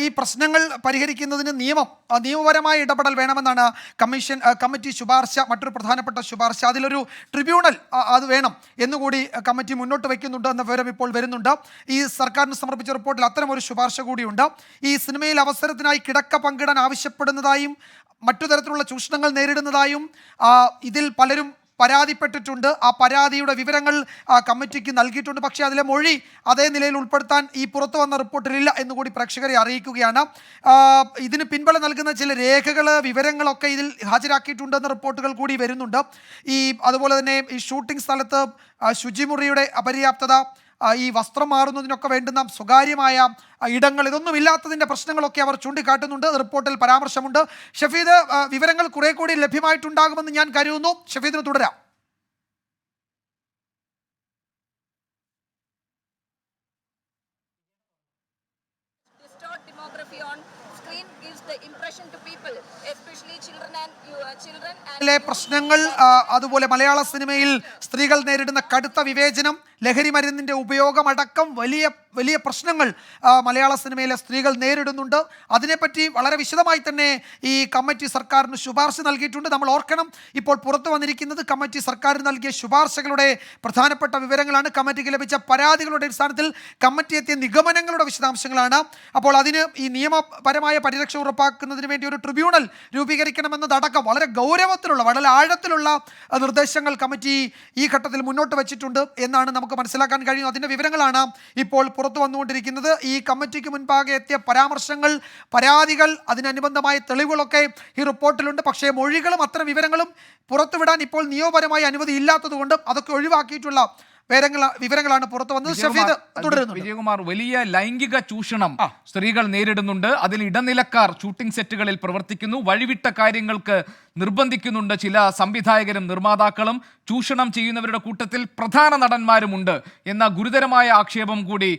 ഈ പ്രശ്നങ്ങൾ പരിഹരിക്കുന്നതിന് നിയമപരമായ ഇടപെടൽ വേണമെന്നാണ് കമ്മിറ്റി ശുപാർശ. മറ്റൊരു പ്രധാനപ്പെട്ട ശുപാർശ, അതിലൊരു ട്രിബ്യൂണൽ അത് വേണം എന്നുകൂടി കമ്മിറ്റി മുന്നോട്ട് വയ്ക്കുന്നുണ്ട് എന്ന വിവരം ഇപ്പോൾ വരുന്നുണ്ട്. ഈ സർക്കാരിന് സമർപ്പിച്ച റിപ്പോർട്ടിൽ അത്തരം ഒരു ശുപാർശ കൂടിയുണ്ട്. ഈ സിനിമയിൽ അവസരത്തിനായി കിടക്ക പങ്കിടാൻ ആവശ്യപ്പെടുന്നതായും മറ്റു തരത്തിലുള്ള ചൂഷണങ്ങൾ നേരിടുന്നതായും ഇതിൽ പലരും പരാതിപ്പെട്ടിട്ടുണ്ട്. ആ പരാതിയുടെ വിവരങ്ങൾ കമ്മിറ്റിക്ക് നൽകിയിട്ടുണ്ട്. പക്ഷേ അതിലെ മൊഴി അതേ നിലയിൽ ഉൾപ്പെടുത്താൻ ഈ പുറത്തു വന്ന റിപ്പോർട്ടിലില്ല എന്നുകൂടി പ്രേക്ഷകരെ അറിയിക്കുകയാണ്. ഇതിന് പിൻബലം നൽകുന്ന ചില രേഖകൾ, വിവരങ്ങളൊക്കെ ഇതിൽ ഹാജരാക്കിയിട്ടുണ്ടെന്ന റിപ്പോർട്ടുകൾ കൂടി വരുന്നുണ്ട്. അതുപോലെ തന്നെ ഈ ഷൂട്ടിംഗ് സ്ഥലത്ത് ശുചിമുറിയുടെ അപര്യാപ്തത, ഈ വസ്ത്രം മാറുന്നതിനൊക്കെ വേണ്ടുന്ന സ്വകാര്യമായ ഇടങ്ങൾ, ഇതൊന്നും ഇല്ലാത്തതിൻ്റെ പ്രശ്നങ്ങളൊക്കെ അവർ ചൂണ്ടിക്കാട്ടുന്നുണ്ട്. റിപ്പോർട്ടിൽ പരാമർശമുണ്ട്. ഷഫീദ്, വിവരങ്ങൾ കുറെ കൂടി ലഭ്യമായിട്ടുണ്ടാകുമെന്ന് ഞാൻ കരുതുന്നു. ഷഫീദിന് തുടരാം. പ്രശ്നങ്ങൾ, അതുപോലെ മലയാള സിനിമയിൽ സ്ത്രീകൾ നേരിടുന്ന കടുത്ത വിവേചനം, ലഹരി മരുന്നിൻ്റെ ഉപയോഗമടക്കം വലിയ വലിയ പ്രശ്നങ്ങൾ മലയാള സിനിമയിലെ സ്ത്രീകൾ നേരിടുന്നുണ്ട്. അതിനെപ്പറ്റി വളരെ വിശദമായി തന്നെ ഈ കമ്മിറ്റി സർക്കാരിന് ശുപാർശ നൽകിയിട്ടുണ്ട്. നമ്മൾ ഓർക്കണം, ഇപ്പോൾ പുറത്തു വന്നിരിക്കുന്നത് കമ്മിറ്റി സർക്കാരിന് നൽകിയ ശുപാർശകളുടെ പ്രധാനപ്പെട്ട വിവരങ്ങളാണ്. കമ്മിറ്റിക്ക് ലഭിച്ച പരാതികളുടെ അടിസ്ഥാനത്തിൽ കമ്മിറ്റി എത്തിയ നിഗമനങ്ങളുടെ വിശദാംശങ്ങളാണ്. അപ്പോൾ അതിന് ഈ നിയമപരമായ പരിരക്ഷ ഉറപ്പാക്കുന്നതിന് വേണ്ടി ഒരു ട്രിബ്യൂണൽ രൂപീകരിക്കണമെന്നതടക്കം വളരെ ഗൗരവത്തിലുള്ള, വളരെ ആഴത്തിലുള്ള നിർദ്ദേശങ്ങൾ കമ്മിറ്റി ഈ ഘട്ടത്തിൽ മുന്നോട്ട് വെച്ചിട്ടുണ്ട് എന്നാണ് നമുക്ക് മനസ്സിലാക്കാൻ കഴിയും. അതിൻ്റെ വിവരങ്ങളാണ് ഇപ്പോൾ പുറത്തു വന്നുകൊണ്ടിരിക്കുന്നത്. ഈ കമ്മിറ്റിക്ക് മുൻപാകെ എത്തിയ പരാമർശങ്ങൾ, പരാതികൾ, അതിനനുബന്ധമായ തെളിവുകളൊക്കെ ഈ റിപ്പോർട്ടിലുണ്ട്. പക്ഷേ മൊഴികളും അത്തരം വിവരങ്ങളും പുറത്തുവിടാൻ ഇപ്പോൾ നിയമപരമായ അനുമതി ഇല്ലാത്തതുകൊണ്ട് അതൊക്കെ ഒഴിവാക്കിയിട്ടുള്ള വിവരങ്ങളാണ് പുറത്തു വന്നത്. ഷഫീദ് തുടരുന്നു. വിജയകുമാർ, വലിയ ലൈംഗിക ചൂഷണം സ്ത്രീകൾ നേരിടുന്നുണ്ട്. അതിൽ ഇടനിലക്കാർ ഷൂട്ടിംഗ് സെറ്റുകളിൽ പ്രവർത്തിക്കുന്നു. വഴിവിട്ട കാര്യങ്ങൾക്ക് നിർബന്ധിക്കുന്നുണ്ട് ചില സംവിധായകരും നിർമ്മാതാക്കളും. ചൂഷണം ചെയ്യുന്നവരുടെ കൂട്ടത്തിൽ പ്രധാന നടന്മാരുമുണ്ട് എന്ന ഗുരുതരമായ ആക്ഷേപം കൂടി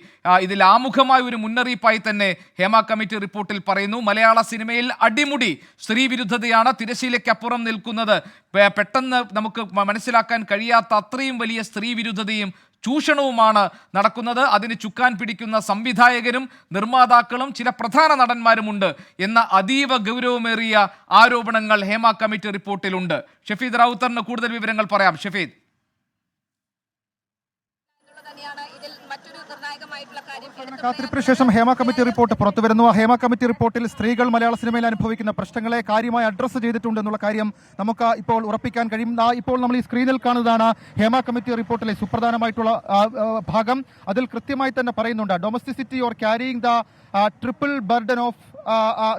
ഇതിൽ ആമുഖമായ ഒരു മുന്നറിയിപ്പായി തന്നെ ഹേമ കമ്മിറ്റി റിപ്പോർട്ടിൽ പറയുന്നു. മലയാള സിനിമയിൽ അടിമുടി സ്ത്രീവിരുദ്ധതയാണ് തിരശീലയ്ക്കപ്പുറം നിൽക്കുന്നത്. പെട്ടെന്ന് നമുക്ക് മനസ്സിലാക്കാൻ കഴിയാത്ത അത്രയും വലിയ സ്ത്രീവിരുദ്ധതയും ചൂഷണവുമാണ് നടക്കുന്നത്. അതിന് ചുക്കാൻ പിടിക്കുന്ന സംവിധായകരും നിർമ്മാതാക്കളും ചില പ്രധാന നടന്മാരുമുണ്ട് എന്ന അതീവ ഗൗരവമേറിയ ആരോപണങ്ങൾ ഹേമ കമ്മിറ്റി റിപ്പോർട്ടിലുണ്ട്. ഷഫീദ് റാവുത്തറിന് കൂടുതൽ വിവരങ്ങൾ പറയാം. ഷഫീദ്. കാത്തിരിപ്പിന് ശേഷം ഹേമ കമ്മിറ്റി റിപ്പോർട്ട് പുറത്തുവരുന്നു. ഹേമ കമ്മിറ്റി റിപ്പോർട്ടിൽ സ്ത്രീകൾ മലയാള സിനിമയിൽ അനുഭവിക്കുന്ന പ്രശ്നങ്ങളെ കാര്യമായി അഡ്രസ്സ് ചെയ്തിട്ടുണ്ട് എന്നുള്ള കാര്യം നമുക്ക് ഇപ്പോൾ ഉറപ്പിക്കാൻ കഴിയും. ഇപ്പോൾ നമ്മൾ ഈ സ്ക്രീനിൽ കാണുന്നതാണ് ഹേമ കമ്മിറ്റി റിപ്പോർട്ടിലെ സുപ്രധാനമായിട്ടുള്ള ഭാഗം. അതിൽ കൃത്യമായി തന്നെ പറയുന്നുണ്ട്, domesticity or carrying the triple burden of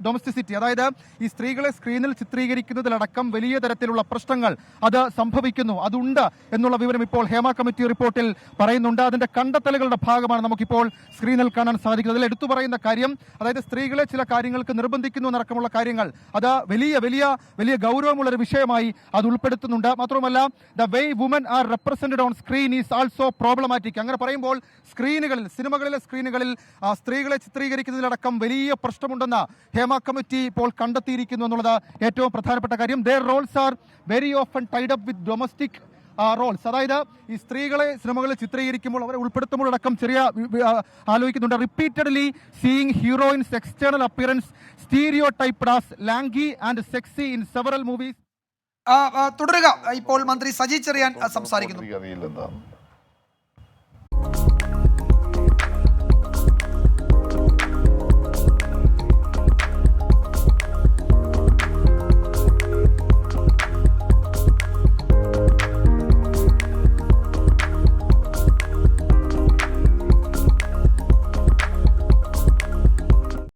domesticity, അതായത് ഈ സ്ത്രീകളെ സ്ക്രീനിൽ ചിത്രീകരിക്കുന്നതിലടക്കം വലിയ തരത്തിലുള്ള പ്രശ്നങ്ങൾ അത് സംഭവിക്കുന്നു, അതുണ്ട് എന്നുള്ള വിവരം ഇപ്പോൾ ഹേമ കമ്മിറ്റി റിപ്പോർട്ടിൽ പറയുന്നുണ്ട്. അതിന്റെ കണ്ടെത്തലുകളുടെ ഭാഗമാണ് നമുക്കിപ്പോൾ സ്ക്രീനിൽ കാണാൻ സാധിക്കുന്നത്. അതിൽ എടുത്തു പറയുന്ന കാര്യം, അതായത് സ്ത്രീകളെ ചില കാര്യങ്ങൾക്ക് നിർബന്ധിക്കുന്നു എന്നടക്കമുള്ള കാര്യങ്ങൾ, അത് വലിയ വലിയ വലിയ ഗൗരവമുള്ളൊരു വിഷയമായി അത് ഉൾപ്പെടുത്തുന്നുണ്ട്. മാത്രമല്ല, the way woman R represented on screen is also problematic. അങ്ങനെ പറയുമ്പോൾ സ്ക്രീനുകളിൽ, സിനിമകളിലെ സ്ക്രീനുകളിൽ സ്ത്രീകളെ ചിത്രീകരിക്കുന്നതിലടക്കം വലിയ പ്രശ്നമുണ്ടെന്ന് ഹേമ കമ്മിറ്റി ഇപ്പോൾ കണ്ടെത്തിയിരിക്കുന്നു എന്നുള്ളത് ഏറ്റവും പ്രധാനപ്പെട്ട കാര്യം. their roles are very often tied up with domestic roles, അതായത് ഈ സ്ത്രീകളെ സിനിമകളിൽ ചിത്രീകരിക്കുമ്പോൾ അവരെ ഉൾപ്പെടുത്തുമ്പോഴടക്കം ചെറിയ ആലോചിക്കുന്നുണ്ട്. Repeatedly seeing heroines external appearance stereotyped as lanky and sexy in several movies. തുടരുക. ഇപ്പോൾ മന്ത്രി സജി ചെറിയാൻ സംസാരിക്കുന്നു.